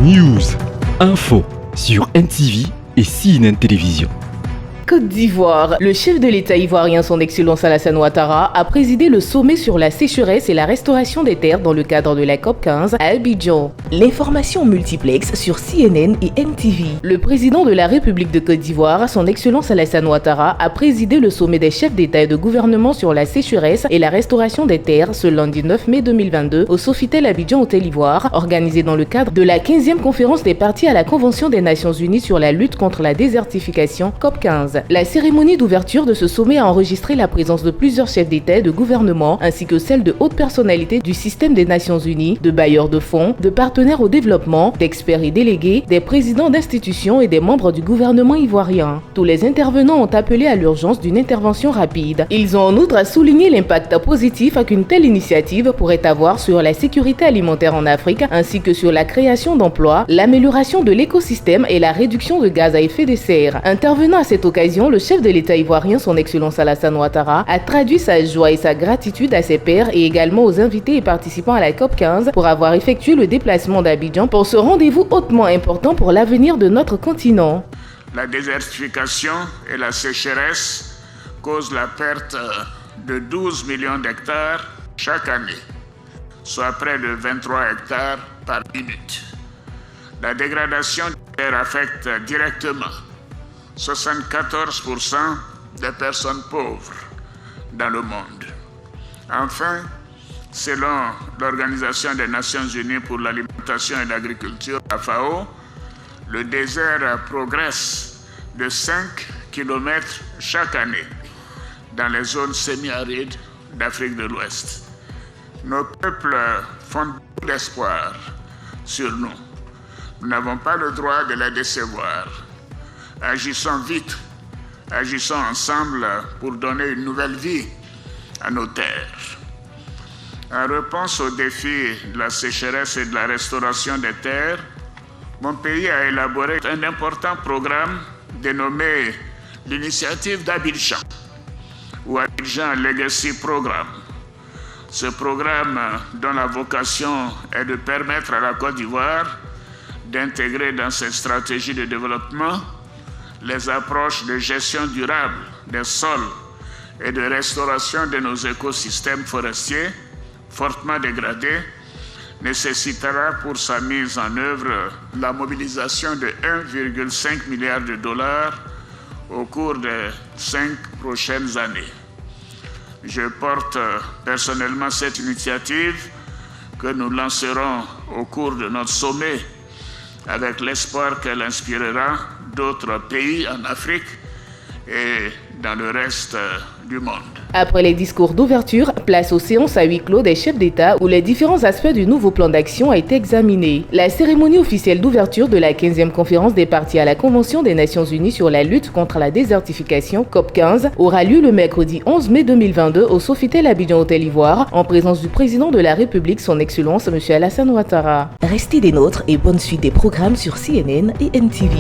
News, info sur NTV et CNN Télévision. Côte d'Ivoire. Le chef de l'État ivoirien, son Excellence Alassane Ouattara, a présidé le sommet sur la sécheresse et la restauration des terres dans le cadre de la COP 15 à Abidjan. L'information multiplex sur CNN et NTV. Le président de la République de Côte d'Ivoire, son Excellence Alassane Ouattara, a présidé le sommet des chefs d'État et de gouvernement sur la sécheresse et la restauration des terres ce lundi 9 mai 2022 au Sofitel Abidjan Hôtel Ivoire, organisé dans le cadre de la 15e conférence des parties à la Convention des Nations Unies sur la lutte contre la désertification COP 15. La cérémonie d'ouverture de ce sommet a enregistré la présence de plusieurs chefs d'État et de gouvernement, ainsi que celle de hautes personnalités du système des Nations Unies, de bailleurs de fonds, de partenaires au développement, d'experts et délégués, des présidents d'institutions et des membres du gouvernement ivoirien. Tous les intervenants ont appelé à l'urgence d'une intervention rapide. Ils ont en outre souligné l'impact positif qu'une telle initiative pourrait avoir sur la sécurité alimentaire en Afrique, ainsi que sur la création d'emplois, l'amélioration de l'écosystème et la réduction de gaz à effet de serre. Intervenant à cette occasion, le chef de l'État ivoirien, son Excellence Alassane Ouattara, a traduit sa joie et sa gratitude à ses pairs et également aux invités et participants à la COP 15 pour avoir effectué le déplacement d'Abidjan pour ce rendez-vous hautement important pour l'avenir de notre continent. La désertification et la sécheresse causent la perte de 12 millions d'hectares chaque année, soit près de 23 hectares par minute. La dégradation des terres affecte directement 74% des personnes pauvres dans le monde. Enfin, selon l'Organisation des Nations Unies pour l'alimentation et l'agriculture, la FAO, le désert progresse de 5 km chaque année dans les zones semi-arides d'Afrique de l'Ouest. Nos peuples font beaucoup d'espoir sur nous. Nous n'avons pas le droit de les décevoir. Agissons vite, agissons ensemble pour donner une nouvelle vie à nos terres. En réponse aux défis de la sécheresse et de la restauration des terres, mon pays a élaboré un important programme dénommé l'Initiative d'Abidjan, ou Abidjan Legacy Programme. Ce programme, dont la vocation est de permettre à la Côte d'Ivoire d'intégrer dans ses stratégies de développement les approches de gestion durable des sols et de restauration de nos écosystèmes forestiers fortement dégradés, nécessitera pour sa mise en œuvre la mobilisation de 1,5 milliard de dollars au cours des 5 prochaines années. Je porte personnellement cette initiative que nous lancerons au cours de notre sommet avec l'espoir qu'elle inspirera d'autres pays en Afrique et dans le reste du monde. Après les discours d'ouverture, place aux séances à huis clos des chefs d'État où les différents aspects du nouveau plan d'action ont été examinés. La cérémonie officielle d'ouverture de la 15e conférence des parties à la Convention des Nations Unies sur la lutte contre la désertification COP 15 aura lieu le mercredi 11 mai 2022 au Sofitel Abidjan Hôtel Ivoire en présence du président de la République, son Excellence M. Alassane Ouattara. Restez des nôtres et bonne suite des programmes sur CNN et NTV.